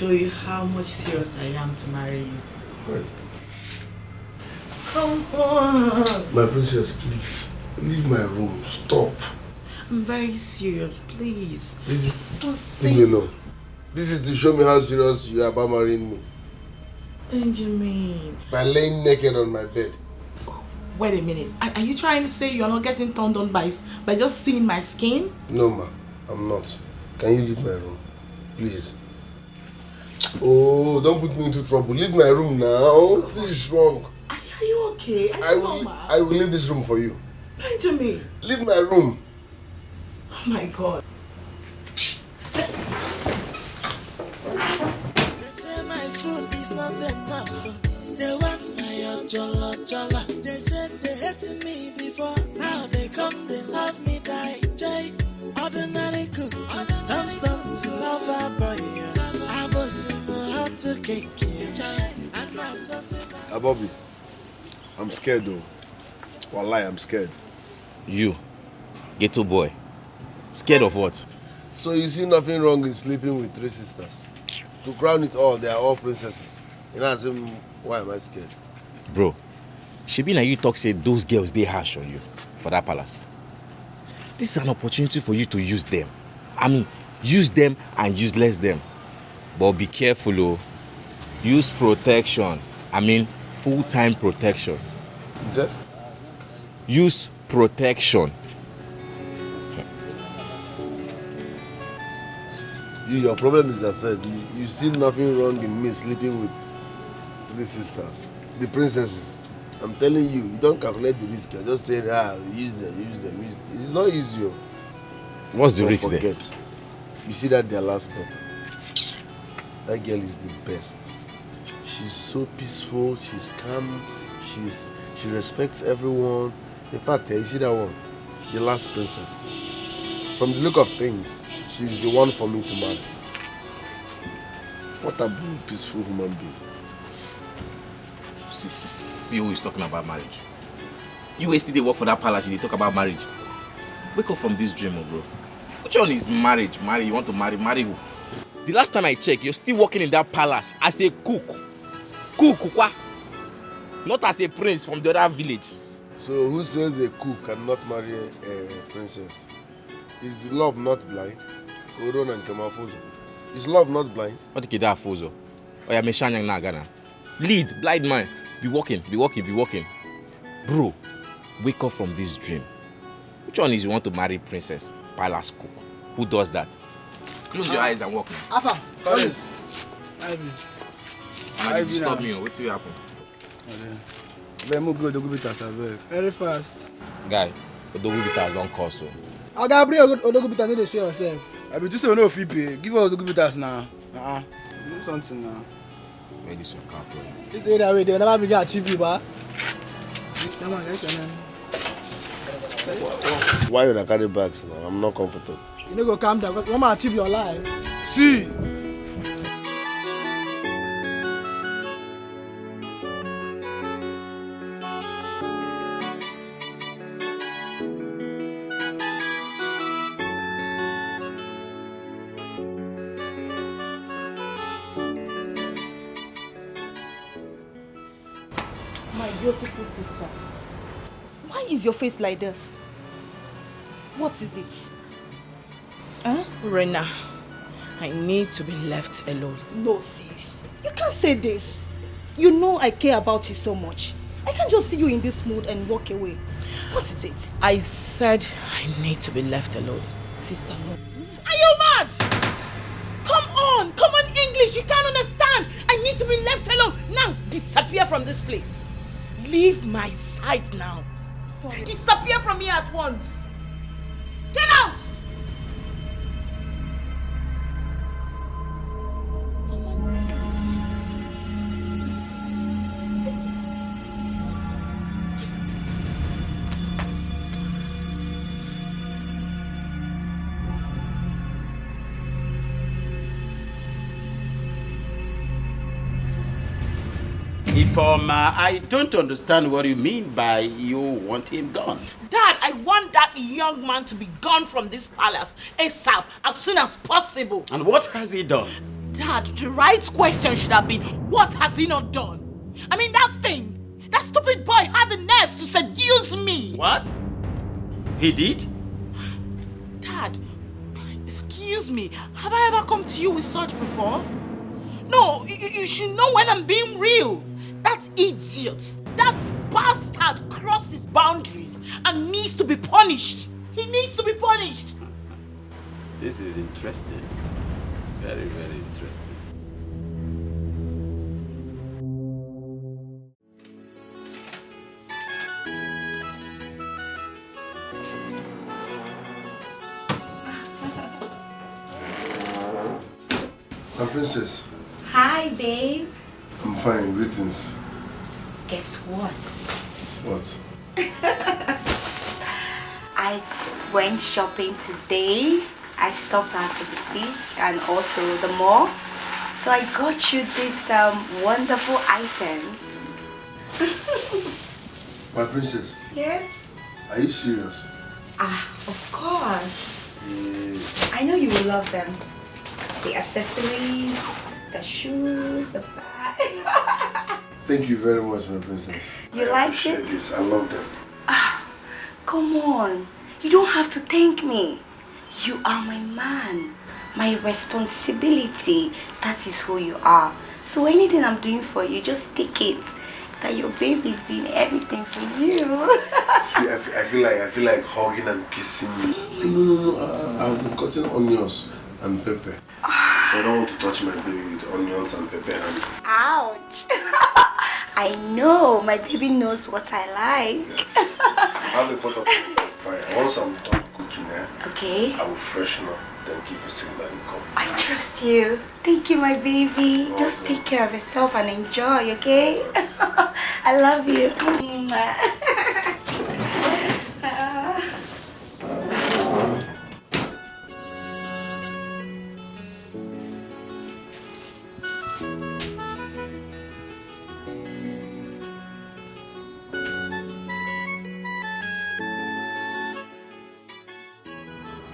show you how much serious I am to marry you. Right. Come on. My princess, please. Leave my room. Stop. I'm very serious, please. Please, don't say. leave me alone. This is to show me how serious you are about marrying me. Benjamin. By laying naked on my bed. Wait a minute. Are you trying to say you're not getting turned on by just seeing my skin? No, ma. I'm not. Can you leave my room? Please. Oh, don't put me into trouble. Leave my room now. This is wrong. Are you okay? I will leave this room for you. Benjamin. Leave my room. Oh my God. They say my food is not enough. They want my jolla. They said they hated me before. Now they come, they love me, die. Jay, ordinary cook. Don't done to love a boy. I was in my heart to cake. Bobby, I'm scared though. Wallahi, I'm scared. You, ghetto boy. Scared of what? So you see nothing wrong in sleeping with 3 sisters? To crown it all, they are all princesses. You know, as in, why am I scared? Bro, Shebi na you talk say those girls they harsh on you for that palace. This is an opportunity for you to use them. I mean, use them and useless them. But be careful, oh. Use protection. I mean, full-time protection. Is that? Use protection. Your problem is that said you see nothing wrong in me sleeping with 3 sisters, the princesses. I'm telling you, you don't calculate the risk. You're just saying, use them. It's not easy. What's the risk there? Forget. You see that their last daughter. That girl is the best. She's so peaceful. She's calm. She respects everyone. In fact, you see that one, the last princess. From the look of things, she's the one for me to marry. What a peaceful human being. See who is talking about marriage. You yesterday work for that palace and you talk about marriage. Wake up from this dream, bro. Which one is marriage? You want to marry who? The last time I checked, you're still working in that palace as a cook. Cook. Not as a prince from the other village. So who says a cook cannot marry a princess? Is love not blind? Oron and Kemafuzo. Is love not blind? What is that, Fuzo? Oh, yeah, Meshanyang Nagana. Lead, blind man. Be walking. Bro, wake up from this dream. Which one is you want to marry princess? Palace cook. Who does that? Close your eyes and walk now. Alpha, Collins. Ivy, disturb me. What will happen? Very fast. Guy, Odogubitas don't cost so. I got bring Odogubitas to show yourself. I be just say no fee pay. Give us Odogubitas now. Do something now. Where is your car, bro? This area way they never be get achieve you, ba. Come on, guys, Why you carry bags now? I'm not comfortable. you no go calm down. Because Mama achieve your life. See. My beautiful sister, why is your face like this? What is it? Huh? Rena, I need to be left alone. No, sis. You can't say this. You know I care about you so much. I can't just see you in this mood and walk away. What is it? I said I need to be left alone. Sister, no. Are you mad? Come on English, you can't understand. I need to be left alone. Now, disappear from this place. Leave my sight now. Sorry. Disappear from here at once. Get out! Informer, I don't understand what you mean by you want him gone. Dad, I want that young man to be gone from this palace ASAP, as soon as possible. And what has he done? Dad, the right question should have been, what has he not done? I mean, that stupid boy had the nerves to seduce me. What? He did? Dad, excuse me, have I ever come to you with such before? No, you should know when I'm being real. That idiot, that bastard crossed his boundaries and needs to be punished. He needs to be punished. This is interesting. Very, very interesting. My princess. Hi, babe. I'm fine. Greetings. Guess what? What? I went shopping today. I stopped at the boutique and also the mall. So I got you these wonderful items. My princess. Yes? Are you serious? Of course. Yeah. I know you will love them. The accessories, the shoes, the bag. Thank you very much, my princess. You I like appreciate it? This. I love them. Come on. You don't have to thank me. You are my man. My responsibility. That is who you are. So anything I'm doing for you, just take it. That your baby is doing everything for you. See, I feel like hugging and kissing you. No. I've been cutting onions and pepper. So I don't want to touch my baby with onions and pepper. Ouch. I know. My baby knows what I like. Yes. I have a pot of fire. Once I'm done cooking, Okay. I will freshen up, then give you a signal and come. I trust you. Thank you, my baby. Just take care of yourself and enjoy, okay? I love you.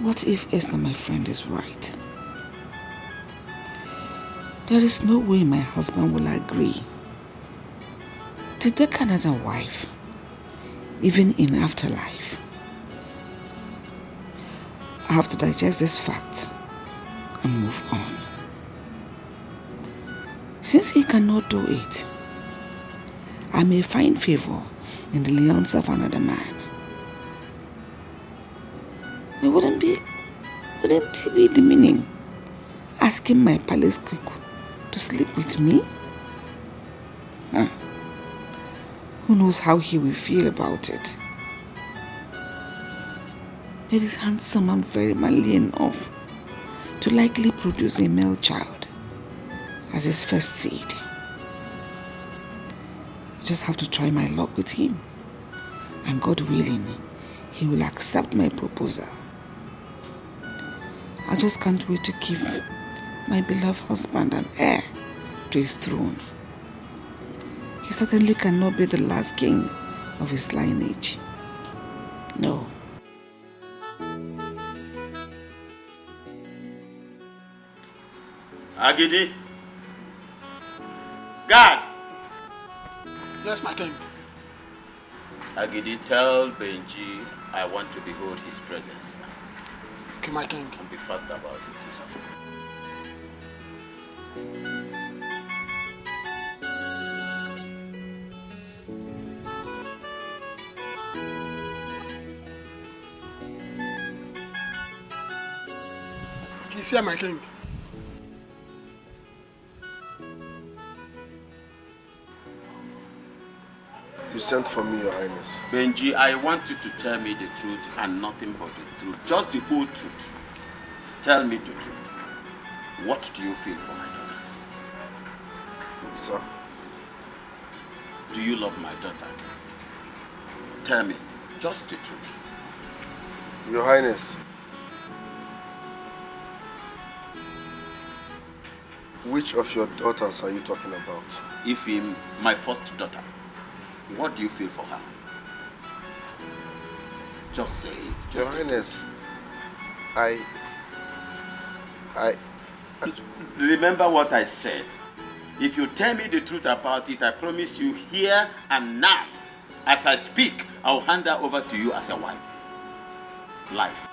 What if Esther, my friend, is right? There is no way my husband will agree to take another wife, even in afterlife. I have to digest this fact and move on. Since he cannot do it, I may find favor in the lions of another man. It wouldn't it be demeaning asking my palace cook to sleep with me? Who knows how he will feel about it? He is handsome and very manly enough to likely produce a male child as his first seed. I just have to try my luck with him, and God willing, he will accept my proposal. I just can't wait to give my beloved husband an heir to his throne. He certainly cannot be the last king of his lineage. No. Agidi. Guard. Yes, my king. Agidi, tell Benji I want to behold his presence. Okay, my king. And be fast about it. He's here, my king. You sent for me, Your Highness. Benji, I want you to tell me the truth and nothing but the truth. Just the whole truth. Tell me the truth. What do you feel for my daughter? Sir? Do you love my daughter? Tell me, just the truth. Your Highness, which of your daughters are you talking about? Ifim, my first daughter. What do you feel for her? Just say it. Your Highness, Remember what I said. If you tell me the truth about it, I promise you here and now, as I speak, I'll hand her over to you as a wife. Life.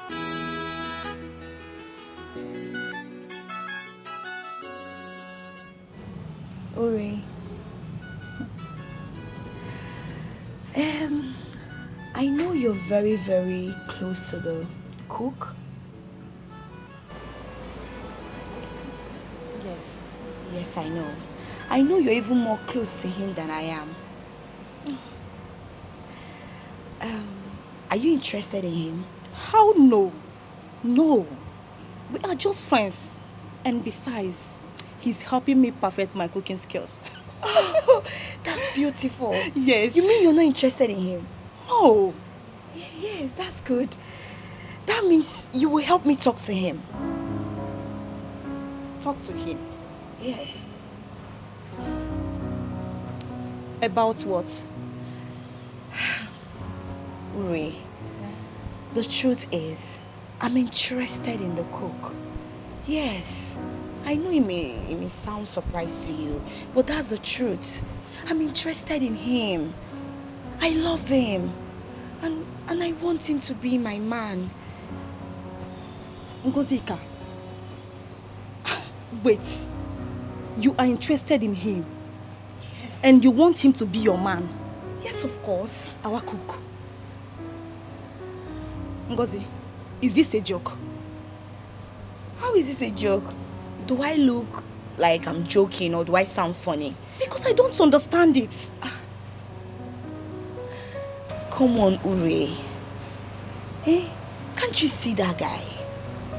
Uri. I know you're very, very close to the cook. Yes. Yes, I know. I know you're even more close to him than I am. Are you interested in him? How no? No. We are just friends. And besides, he's helping me perfect my cooking skills. Oh, that's beautiful. Yes. You mean you're not interested in him? No. Yes, that's good. That means you will help me talk to him. Talk to him. Yes. About what? Uri, the truth is, I'm interested in the cook. Yes. I know it may sound surprised to you, but that's the truth. I'm interested in him. I love him. And I want him to be my man. Ngozika. Wait. You are interested in him? Yes. And you want him to be your man? Yes, of course. Our cook. Ngozi, is this a joke? How is this a joke? Do I look like I'm joking or do I sound funny? Because I don't understand it. Come on, Uri. Can't you see that guy?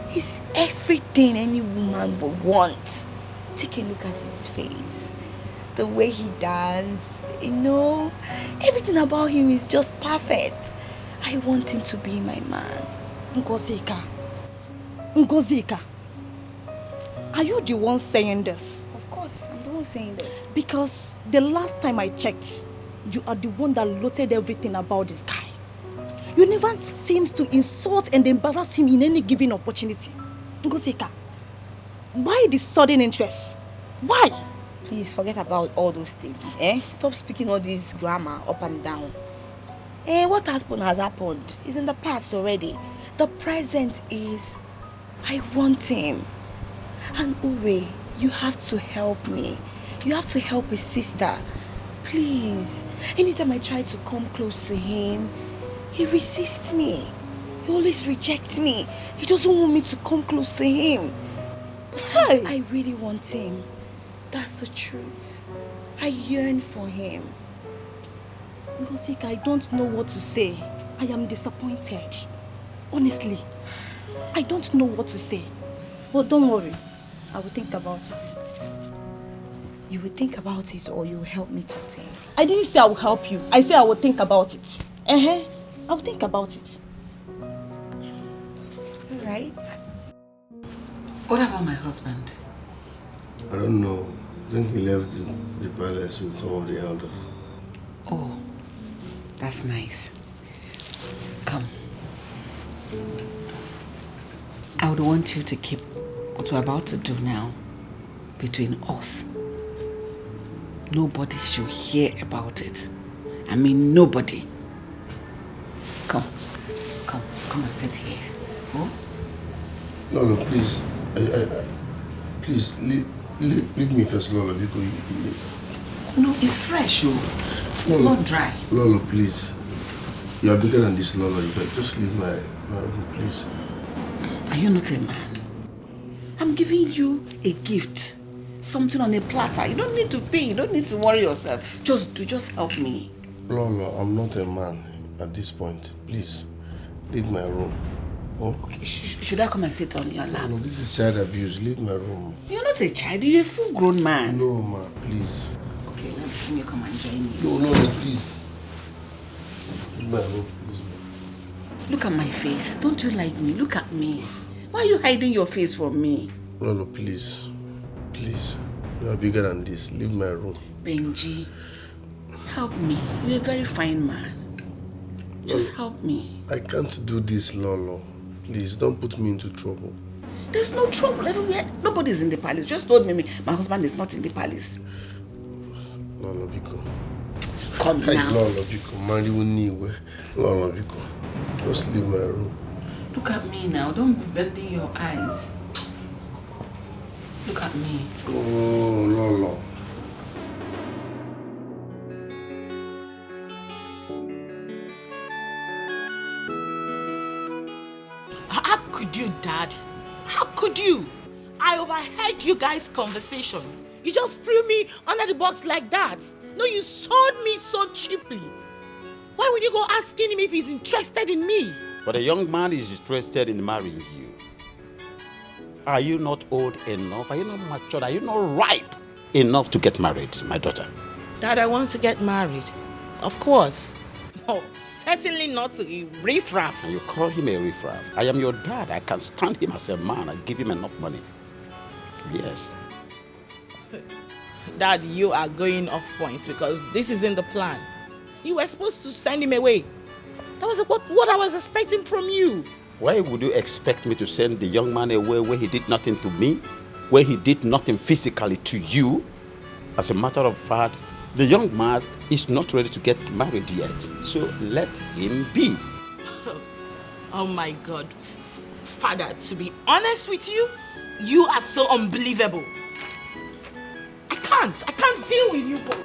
He's everything any woman would want. Take a look at his face. The way he does. Everything about him is just perfect. I want him to be my man. Ngozika. Are you the one saying this? Of course, I'm the one saying this. Because the last time I checked, you are the one that loaded everything about this guy. You never seems to insult and embarrass him in any given opportunity. Ngozika, why this sudden interest? Why? Please forget about all those things. Stop speaking all this grammar up and down. What happened has happened. It's in the past already. The present is, I want him. And Uri, you have to help me. You have to help a sister. Please. Anytime I try to come close to him, he resists me. He always rejects me. He doesn't want me to come close to him. But I really want him. That's the truth. I yearn for him. Ngozika, I don't know what to say. I am disappointed. Honestly, I don't know what to say. But don't worry. I will think about it. You will think about it or you will help me talk to him? I didn't say I will help you. I said I will think about it. I will think about it. All right. What about my husband? I don't know. I think he left the palace with some of the elders. Oh, that's nice. Come. I would want you to keep what we're about to do now between us. Nobody should hear about it. I mean, nobody. Come and sit here. Oh? Lolo, please. Please, leave me first, Lolo. No, it's fresh, oh. It's not dry. Lolo, please. You are bigger than this, Lolo. You better just leave my room, please. Are you not a man? I'm giving you a gift. Something on a platter. You don't need to pay. You don't need to worry yourself. Just help me. Lolo, I'm not a man at this point. Please, leave my room. Oh? Okay, should I come and sit on your lap? No, this is child abuse. Leave my room. You're not a child. You're a full-grown man. No, ma, please. Okay, let me come and join you. No, Lolo, please. Leave my room, please. Look at my face. Don't you like me? Look at me. Why are you hiding your face from me? Lolo, please. Please. You are bigger than this. Leave my room. Benji, help me. You're a very fine man. Just help me. I can't do this, Lolo. Please, don't put me into trouble. There's no trouble everywhere. Nobody's in the palace. Just told me my husband is not in the palace. Lolo Biko. Come now. Lolo Biko. Mari uniwe. Lolo Biko. Just leave my room. Look at me now. Don't be bending your eyes. Look at me. Oh, Lolo. How could you, Dad? How could you? I overheard you guys' conversation. You just threw me under the box like that. No, you sold me so cheaply. Why would you go asking him if he's interested in me? But a young man is interested in marrying you. Are you not old enough? Are you not mature? Are you not ripe enough to get married, my daughter? Dad, I want to get married. Of course. Oh, certainly not to a riffraff. And you call him a riffraff. I am your dad. I can stand him as a man and give him enough money. Yes. Dad, you are going off point because this isn't the plan. You were supposed to send him away. That was what I was expecting from you. Why would you expect me to send the young man away where he did nothing to me? Where he did nothing physically to you? As a matter of fact, the young man is not ready to get married yet. So let him be. Oh my God. Father, to be honest with you, you are so unbelievable. I can't deal with you both.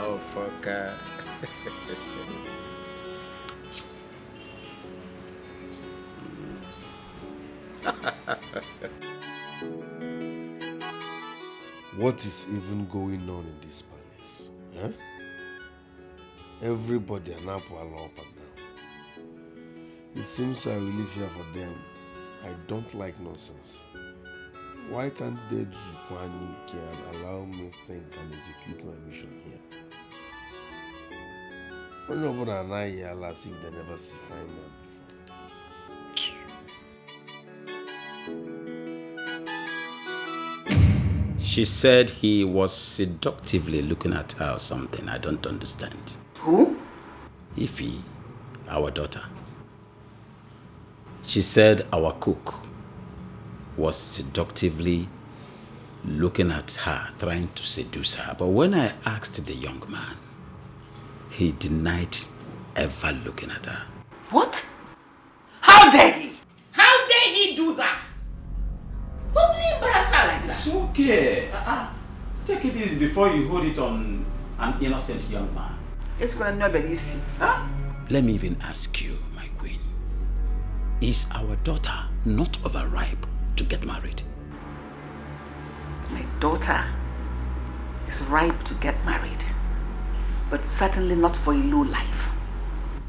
Oh, fucker. What is even going on in this palace? Huh? Everybody an apple up and down. It seems I will live here for them. I don't like nonsense. Why can't they Jukwani and allow me think and execute my mission here? Nobody and I here as if they never see fine man before. She said he was seductively looking at her or something. I don't understand. Who? Ify, our daughter. She said our cook was seductively looking at her, trying to seduce her. But when I asked the young man, he denied ever looking at her. What? How dare he? How dare he do that? Why will he embarrass her like that? It's okay. Take it easy before you hold it on an innocent young man. It's gonna never be easy. Huh? Let me even ask you, my queen. Is our daughter not overripe to get married? My daughter is ripe to get married, but certainly not for a low life.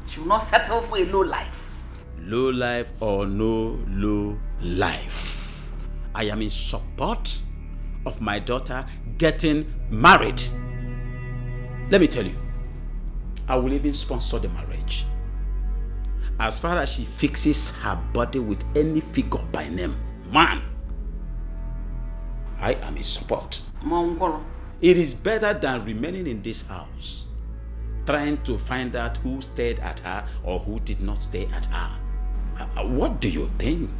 She will not settle for a low life. Low life or no low life, I am in support of my daughter getting married. Let me tell you, I will even sponsor the marriage. As far as she fixes her body with any figure by name, man, I am in support. Mongolo. It is better than remaining in this house, trying to find out who stayed at her or who did not stay at her. What do you think?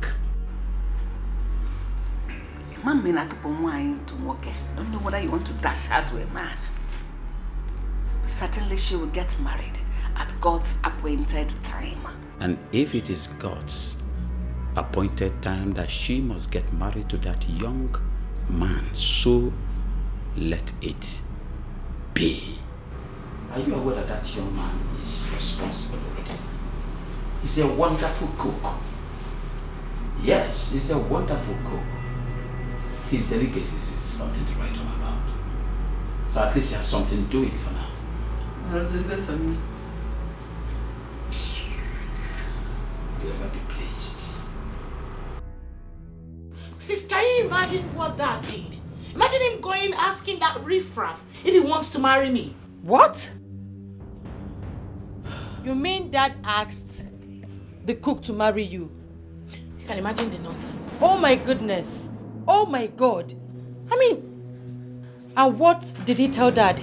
A man may not put to work. I don't know whether you want to dash her to a man. Certainly she will get married at God's appointed time. And if it is God's appointed time that she must get married to that young man, so let it be. Are you aware that that young man is responsible already? He's a wonderful cook. Yes, he's a wonderful cook. His delicacies is something to write home about. So at least he has something doing for now. You ever be pleased? Sis, can you imagine what Dad did? Imagine him going asking that riffraff if he wants to marry me. What? You mean Dad asked the cook to marry you? You can imagine the nonsense. Oh my goodness. Oh my God. I mean, and what did he tell Dad?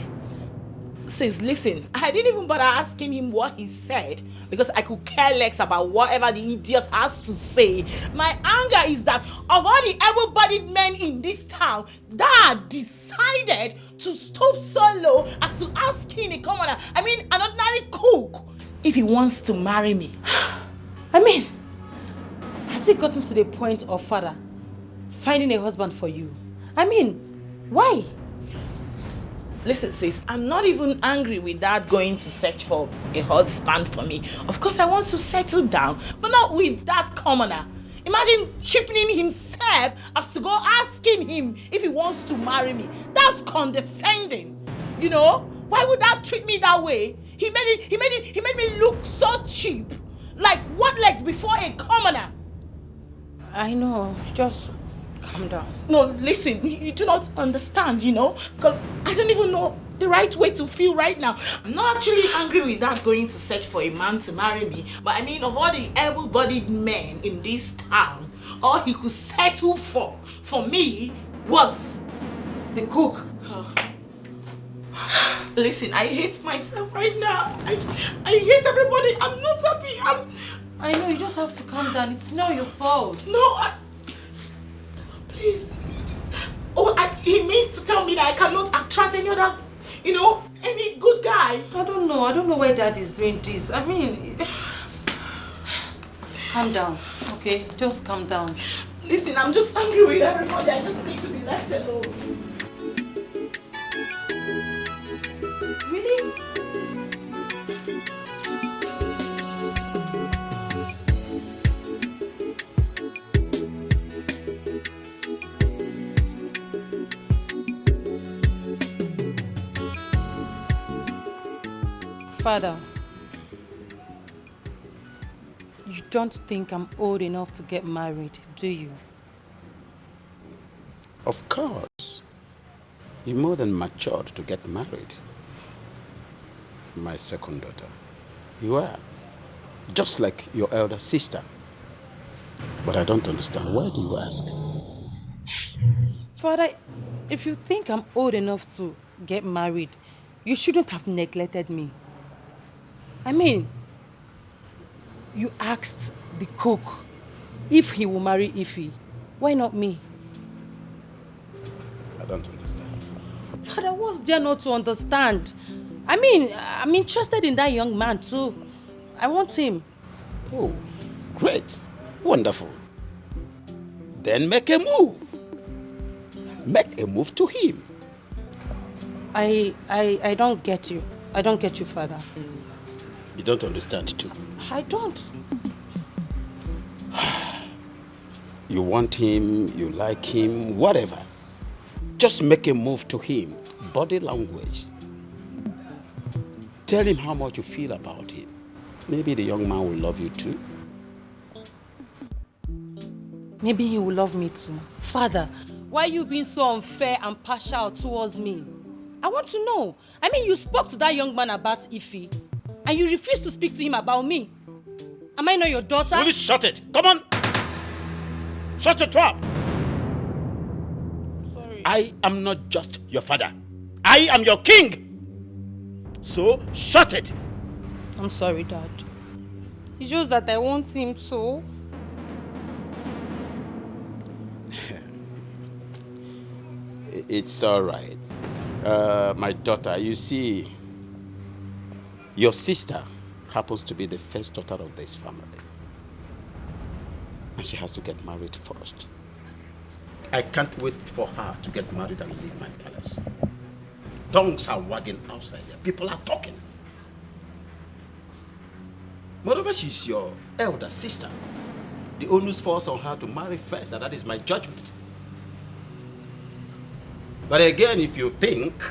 Sis, listen, I didn't even bother asking him what he said because I could care less about whatever the idiot has to say. My anger is that of all the able-bodied men in this town, Dad decided to stoop so low as to asking a commoner, an ordinary cook, if he wants to marry me. Has it gotten to the point of father finding a husband for you? Why? Listen, sis, I'm not even angry with Dad going to search for a husband for me. Of course, I want to settle down, but not with that commoner. Imagine cheapening himself as to go asking him if he wants to marry me. That's condescending. You know? Why would Dad treat me that way? He made me look so cheap. Like what legs before a commoner? I know, just calm down. No, listen, you do not understand, because I don't even know the right way to feel right now. I'm not actually angry with that going to search for a man to marry me, but of all the able-bodied men in this town, all he could settle for me was the cook. Listen, I hate myself right now. I hate everybody. I'm not happy. I know, you just have to calm down. It's not your fault. No, please. He means to tell me that I cannot attract any other, any good guy. I don't know why Dad is doing this. Calm down, okay? Just calm down. Listen, I'm just angry with everybody. I just need to be left alone. Really? Father, you don't think I'm old enough to get married, do you? Of course. You're more than matured to get married. My second daughter. You are. Just like your elder sister. But I don't understand. Why do you ask? Father, if you think I'm old enough to get married, you shouldn't have neglected me. You asked the cook if he will marry Ify. Why not me? I don't understand. Father, what's there not to understand? I'm interested in that young man too. I want him. Oh, great. Wonderful. Then make a move. Make a move to him. I don't get you. I don't get you, Father. You don't understand too. I don't. You want him, you like him, whatever. Just make a move to him. Body language. Tell him how much you feel about him. Maybe the young man will love you too. Maybe he will love me too. Father, why are you being so unfair and partial towards me? I want to know. You spoke to that young man about Ify, and you refused to speak to him about me. Am I not your daughter? Please shut it. Come on. Shut your trap. Sorry. I am not just your father. I am your king. So shut it. I'm sorry, Dad. It's just that I want him to. It's all right. My daughter, you see, your sister happens to be the first daughter of this family. And she has to get married first. I can't wait for her to get married and leave my palace. Tongues are wagging outside there. People are talking. Moreover, she's your elder sister. The onus falls on her to marry first, and that is my judgment. But again, if you think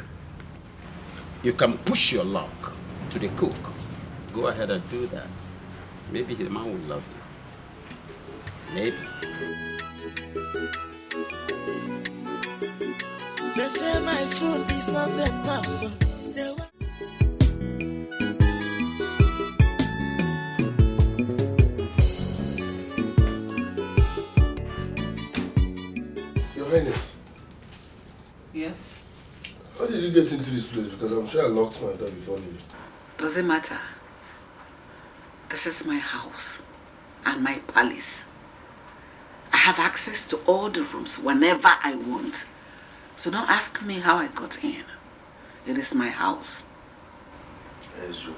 you can push your luck to the cook, go ahead and do that. Maybe the man will love you. Maybe. They say my food is not enough. Your Highness. Yes? How did you get into this place? Because I'm sure I locked my door before leaving. Doesn't matter. This is my house and my palace. I have access to all the rooms whenever I want. So don't ask me how I got in. It is my house. Yes, you.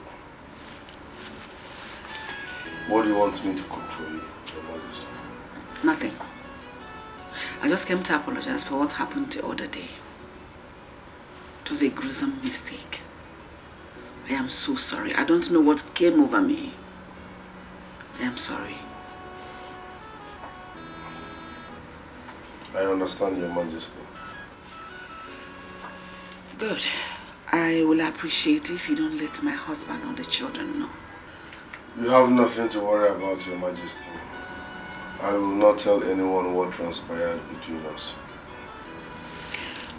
What do you want me to cook for you, Your Majesty? Nothing. I just came to apologize for what happened the other day. It was a gruesome mistake. I am so sorry. I don't know what came over me. I am sorry. I understand, Your Majesty. Good. I will appreciate if you don't let my husband or the children know. You have nothing to worry about, Your Majesty. I will not tell anyone what transpired between us.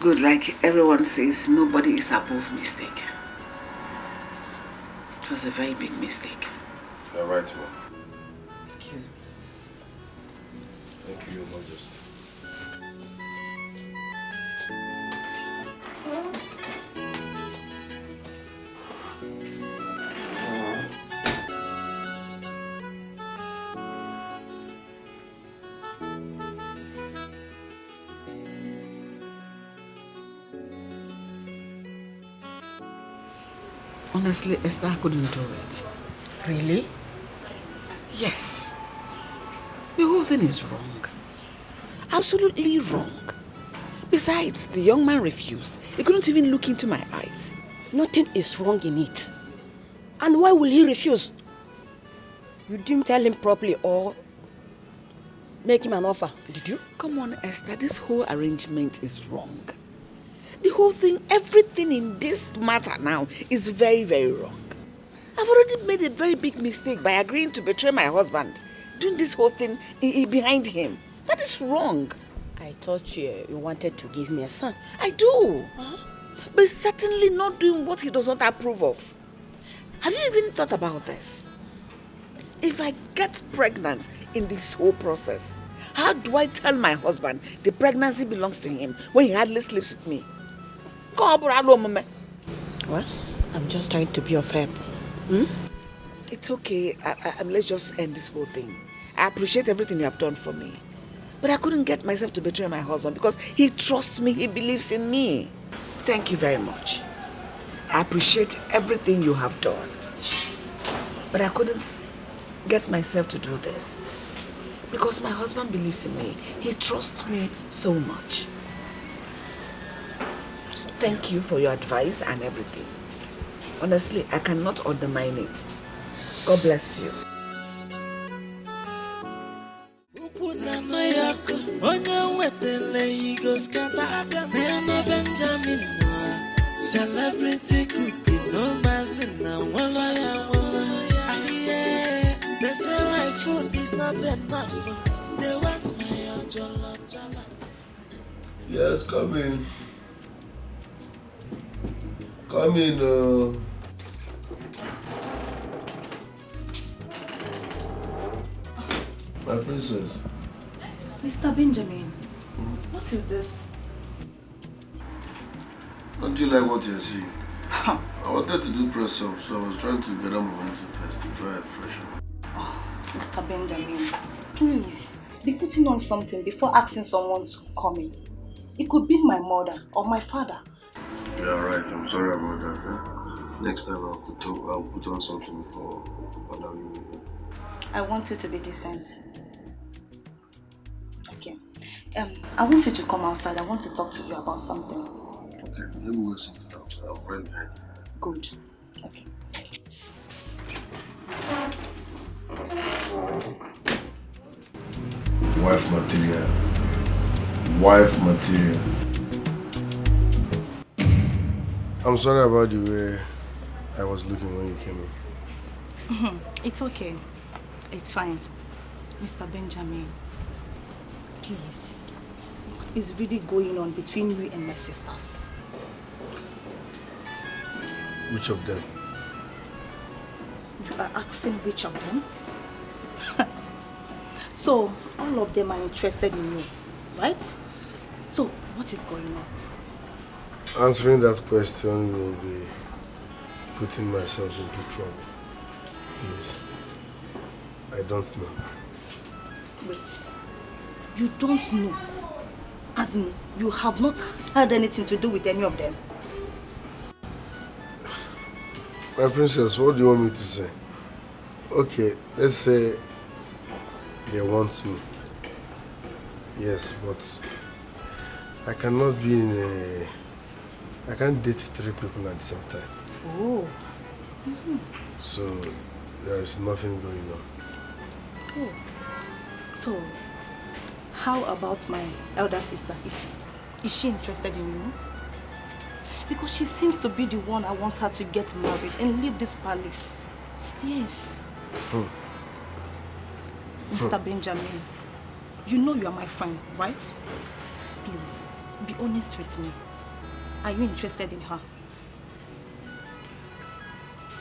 Good, like everyone says, nobody is above mistake. It was a very big mistake. You're right, ma'am. Excuse me. Thank you, Your Majesty. Honestly, Esther couldn't do it. Really? Yes. The whole thing is wrong. Absolutely wrong. Besides, the young man refused. He couldn't even look into my eyes. Nothing is wrong in it. And why will he refuse? You didn't tell him properly or make him an offer, did you? Come on, Esther, this whole arrangement is wrong. The whole thing, everything in this matter now is very, very wrong. I've already made a very big mistake by agreeing to betray my husband, doing this whole thing behind him. That is wrong. I thought you wanted to give me a son. I do. But certainly not doing what he does not approve of. Have you even thought about this? If I get pregnant in this whole process, how do I tell my husband the pregnancy belongs to him when he hardly sleeps with me? Well, I'm just trying to be of help. It's okay. Let's just end this whole thing. I appreciate everything you have done for me. But I couldn't get myself to betray my husband because he trusts me, he believes in me. Thank you very much. I appreciate everything you have done. But I couldn't get myself to do this because my husband believes in me. He trusts me so much. Thank you for your advice and everything. Honestly, I cannot undermine it. God bless you. Celebrity cuckoo, no mazina, they say my food is not enough. They want my jollof. Yes, come in. Come in. My princess. Mr. Benjamin, what is this? Don't you like what you're seeing? I wanted to do press up, so I was trying to get on momentum first before I freshen. Mr. Benjamin, please be putting on something before asking someone to come in. It could be my mother or my father. You're right, I'm sorry about that. Next time I'll put on something before allowing you. I want you to be decent. Okay. I want you to come outside. I want to talk to you about something. Okay, let me go sit down. I'll bring behind. Good. Okay. Wife material. Wife material. I'm sorry about the way I was looking when you came in. It's okay. It's fine. Mr. Benjamin, please, what is really going on between you and my sisters? Which of them? You are asking which of them? So, all of them are interested in you, right? So, what is going on? Answering that question will be putting myself into trouble. Please. I don't know. Wait. You don't know? As in, you have not had anything to do with any of them? My princess, what do you want me to say? Okay, let's say they want me. Yes, but I cannot be in a... I can't date 3 people at the same time. Oh. So, there is nothing going on. Oh. So, how about my elder sister, Ife? Is she interested in you? Because she seems to be the one I want her to get married and leave this palace. Yes. Mr. Benjamin, you know you are my friend, right? Please, be honest with me. Are you interested in her?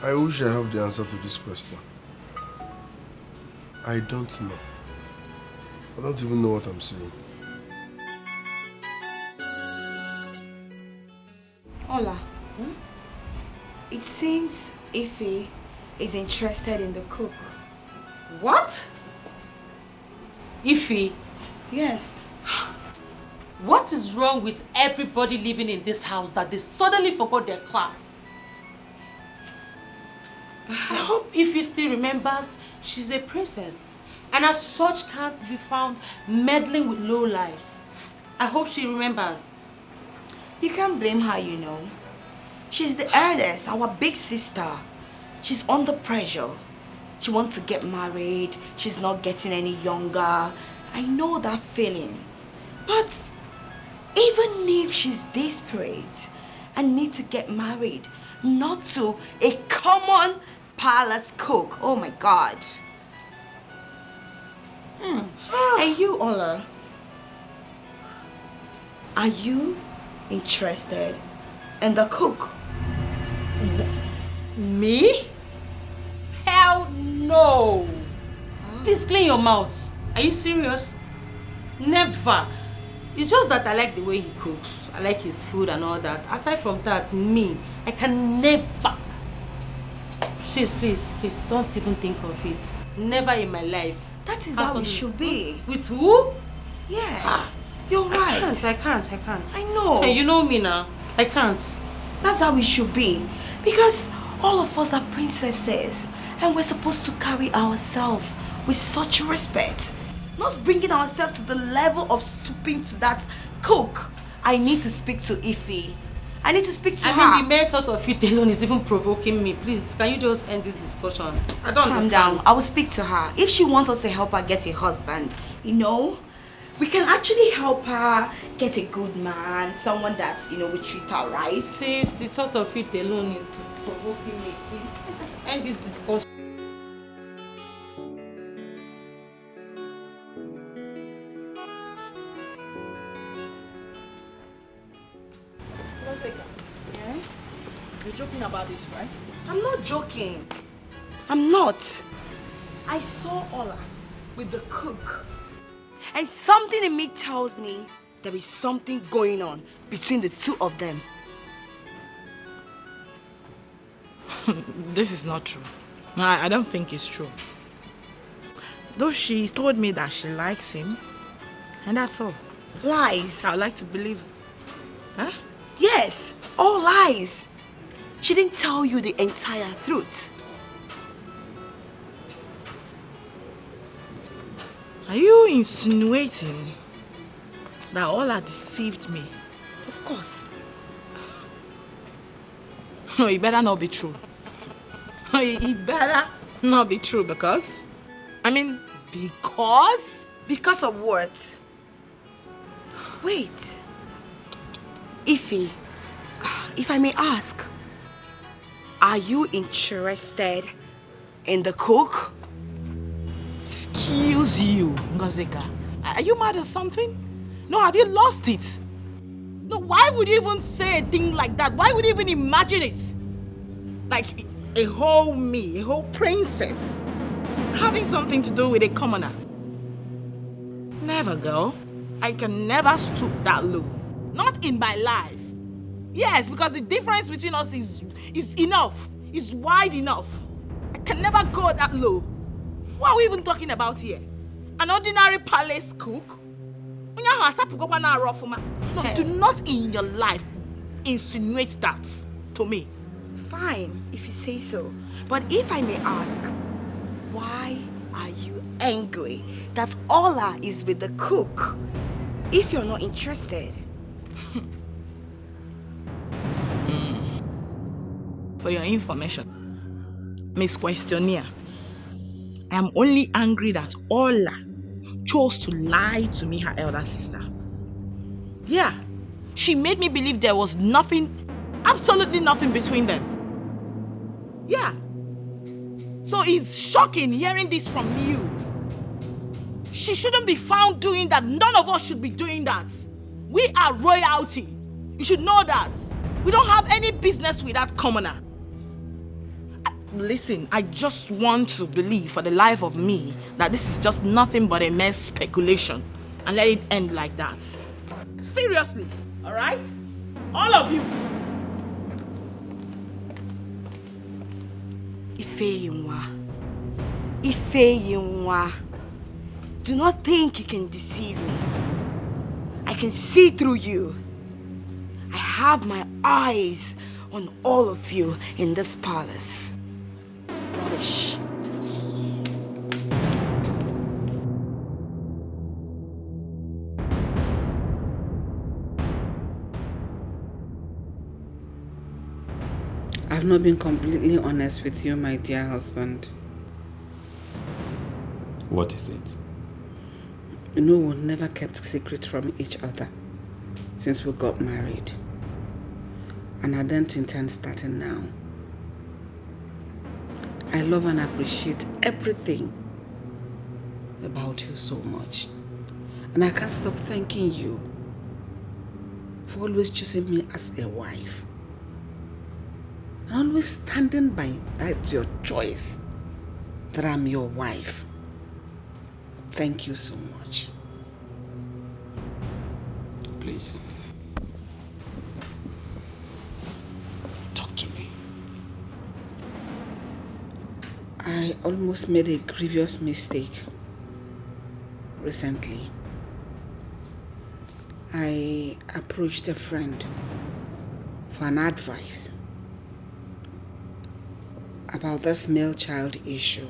I wish I have the answer to this question. I don't know. I don't even know what I'm saying. Ola, it seems Ife is interested in the cook. What? Ife? Yes. What is wrong with everybody living in this house that they suddenly forgot their class? I hope Ife still remembers she's a princess and as such can't be found meddling with low lives. I hope she remembers. You can't blame her, you know. She's the eldest, our big sister. She's under pressure. She wants to get married. She's not getting any younger. I know that feeling. But even if she's desperate and needs to get married, not to a common palace cook. Oh my God. And you, Ola, are you interested in the cook? Me? Hell no! Please clean your mouth. Are you serious? Never. It's just that I like the way he cooks. I like his food and all that. Aside from that, me, I can never. Please, don't even think of it. Never in my life. That is how it should be. With who? Yes. You're right. I can't. I know. Hey, you know me now. I can't. That's how it should be. Because all of us are princesses. And we're supposed to carry ourselves with such respect. Not bringing ourselves to the level of stooping to that cook. I need to speak to Ife. I need to speak to her. I mean, the mere thought of it alone is even provoking me. Please, can you just end this discussion? I don't Calm understand. down. I will speak to her. If she wants us to help her get a husband, you know, we can actually help her get a good man, someone that, you know, will treat her right. Since the thought of it alone is provoking me, please end this discussion. Yeah? You're joking about this, right? I'm not joking. I'm not. I saw Ola with the cook. And something in me tells me there is something going on between the two of them. This is not true. I don't think it's true. Though she told me that she likes him, and that's all. Lies. I'd like to believe. Huh? Yes, all lies. She didn't tell you the entire truth. Are you insinuating that Ola deceived me? Of course. No, it better not be true. It better not be true because... because... Because of what? Wait. Ife, if I may ask, are you interested in the cook? Excuse you, Ngozika. Are you mad or something? No, have you lost it? No, why would you even say a thing like that? Why would you even imagine it? Like a whole me, a whole princess, having something to do with a commoner. Never, girl. I can never stoop that low. Not in my life. Yes, because the difference between us is enough. Is wide enough. I can never go that low. What are we even talking about here? An ordinary palace cook? No, do not in your life insinuate that to me. Fine, if you say so. But if I may ask, why are you angry that Ola is with the cook if you're not interested? For your information, Miss Questionnaire, I am only angry that Ola chose to lie to me, her elder sister. Yeah, she made me believe there was nothing, absolutely nothing between them. Yeah. So it's shocking hearing this from you. She shouldn't be found doing that. None of us should be doing that. We are royalty. You should know that. We don't have any business with that commoner. Listen, I just want to believe for the life of me that this is just nothing but a mere speculation and let it end like that. Seriously, all right? All of you. Ifeyinwa. Do not think you can deceive me. I can see through you. I have my eyes on all of you in this palace. Rubbish. I've not been completely honest with you, my dear husband. What is it? You know, we never kept secret from each other since we got married. And I don't intend starting now. I love and appreciate everything about you so much. And I can't stop thanking you for always choosing me as a wife. And always standing by that your choice that I'm your wife. Thank you so much. Please. Talk to me. I almost made a grievous mistake recently. I approached a friend for an advice about this male child issue.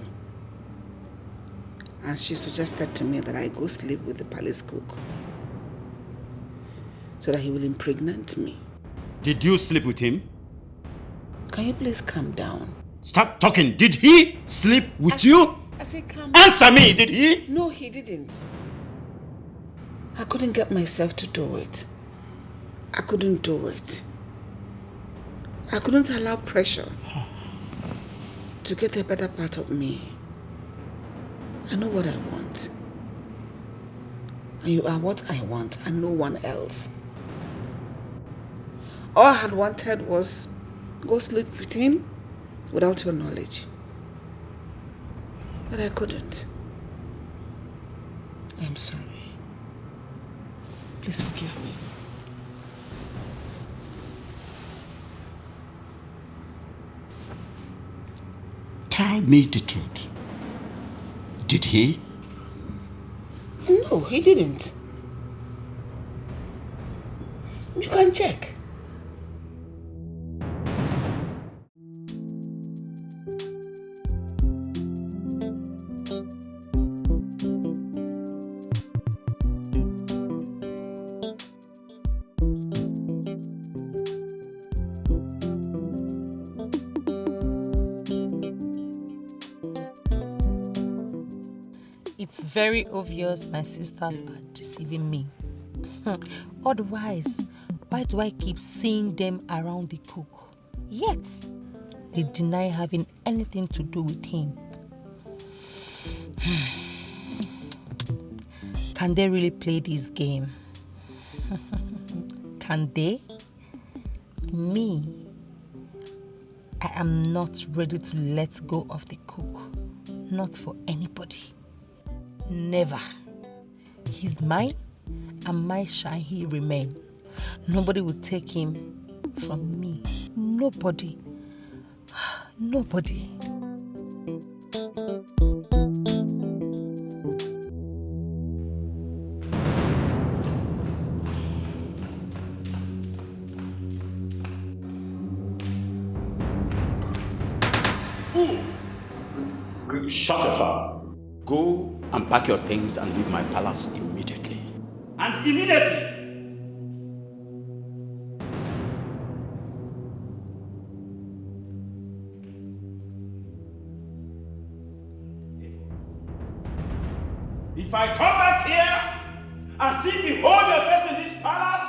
And she suggested to me that I go sleep with the palace cook so that he will impregnate me. Did you sleep with him? Can you please calm down? Stop talking. Did he sleep with you? I said calm down. Answer me, did he? No, he didn't. I couldn't get myself to do it. I couldn't do it. I couldn't allow pressure to get a better part of me. I know what I want. And you are what I want and no one else. All I had wanted was go sleep with him without your knowledge. But I couldn't. I am sorry. Please forgive me. Tell me the truth. Did he? No, he didn't. You can check. It's very obvious my sisters are deceiving me. Otherwise, why do I keep seeing them around the cook? Yet, they deny having anything to do with him. Can they really play this game? Can they? Me, I am not ready to let go of the cook. Not for anybody. Never. He's mine, and mine shall he remain. Nobody will take him from me. Nobody. Nobody. Shut your trap. Go and pack your things and leave my palace immediately. And immediately! If I come back here and see behold your face in this palace,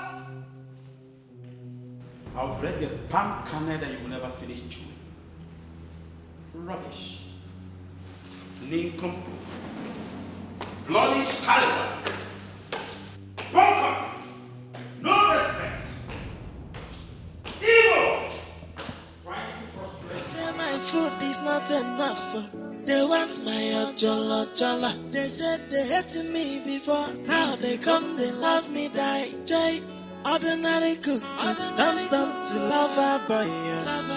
I'll break the palm kernel that you will never finish chewing. Rubbish. Nincompoop. Bloody scallywag. Bunkum. No respect. Evil. Trying to frustrate. Say my food is not enough. They want my ojolo. They said they hated me before. Now they come, they love me, die. Jay, ordinary cook. Don't to lover boy.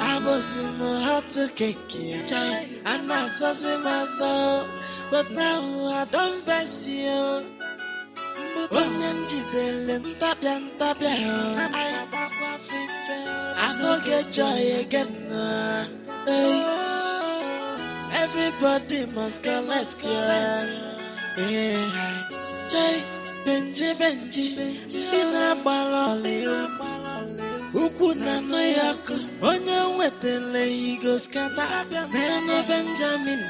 I was in my heart to cake. Jay, and I saw my soul. But now I don't vex you. I don't get joy again. Hey. Everybody must go, let's go. Yeah. Jay, Benji, Ina Baloli, Ukuna no Yako, Onya Wetele, he goes Kata, Nana Benjamin,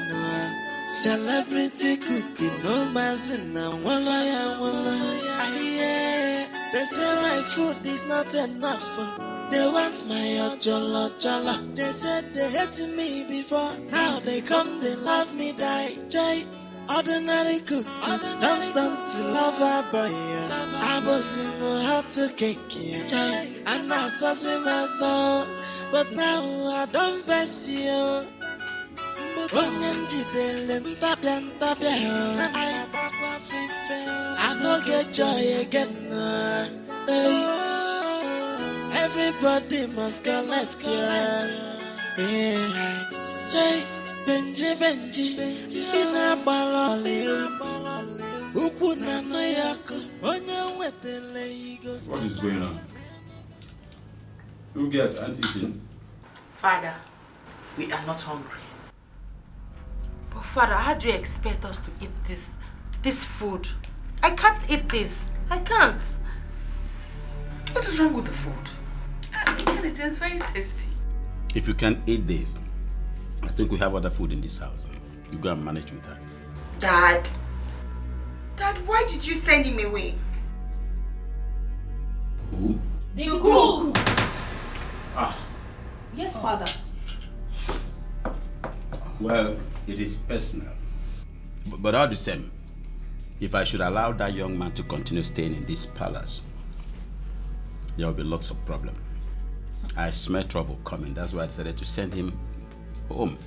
celebrity cookie, no Mazina, Walla. They say my food is not enough. They want my ojolo. They said they hated me before. Now they come, they love me, die. Jay, ordinary cook. Don't to lover boy. I was in my heart to cake. Jay, and I saw my soul. But now I don't vex you. I don't get joy again. Hey. Everybody must go, let's go. Yeah. Jay, Benji, Ina Baloli, Ukuna no Yako, Onya Wetele, he goes. What is going on? You guys aren't eating. Father, we are not hungry. But Father, how do you expect us to eat this food? I can't eat this. I can't. What is wrong with the food? I'm eating it. It's very tasty. If you can't eat this, I think we have other food in this house. You go and manage with that. Dad, why did you send him away? Who? The cook. Ah. Yes, Father. Well, it is personal. But all the same, if I should allow that young man to continue staying in this palace, there will be lots of problems. I smell trouble coming. That's why I decided to send him home.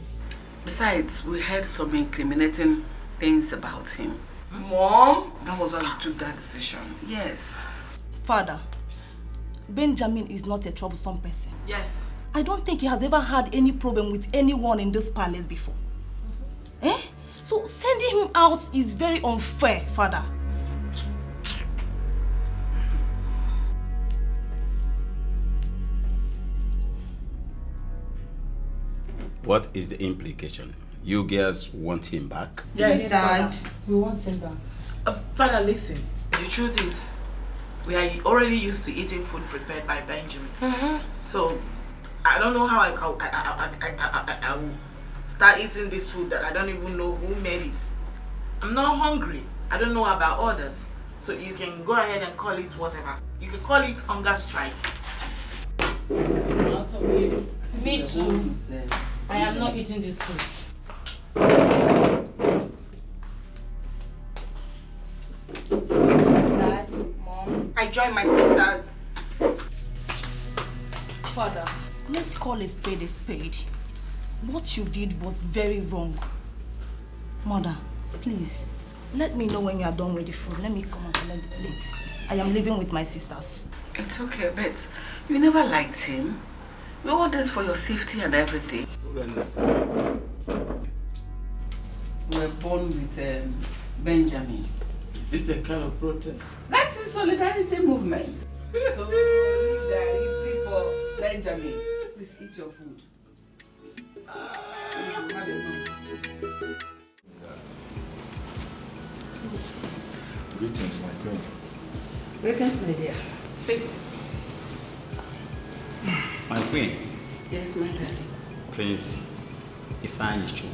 Besides, we heard some incriminating things about him. Mom? That was why we took that decision. Yes. Father, Benjamin is not a troublesome person. Yes. I don't think he has ever had any problem with anyone in this palace before. So sending him out is very unfair, Father. What is the implication? You girls want him back? Yes, Dad. We want him back. Father, listen. The truth is, we are already used to eating food prepared by Benjamin. So, I don't know how I will start eating this food that I don't even know who made it. I'm not hungry. I don't know about others. So you can go ahead and call it whatever. You can call it hunger strike. Me too. I am not eating this food. Dad, Mom, I joined my sisters. Father, let's call a spade a spade. What you did was very wrong. Mother, please, Let me know when you are done with the food. Let me come and collect the plates. I am living with my sisters. It's okay, but you never liked him. We all this for your safety and everything. We were born with Benjamin. Is this a kind of protest? That's the solidarity movement. Solidarity for Benjamin. Please eat your food. Greetings, my queen. Greetings, my dear. Sit. My queen. Yes, my darling. Prince Ifeanyichu,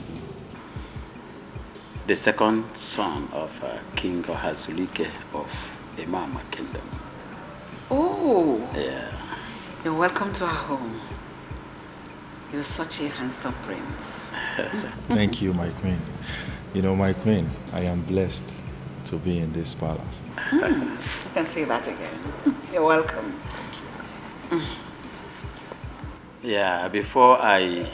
the second son of King Ohazulike of Imama Kingdom. Oh. Yeah. You're welcome to our home. You're such a handsome prince. Thank you, my queen. You know, my queen, I am blessed to be in this palace. You can say that again. You're welcome. Yeah, before I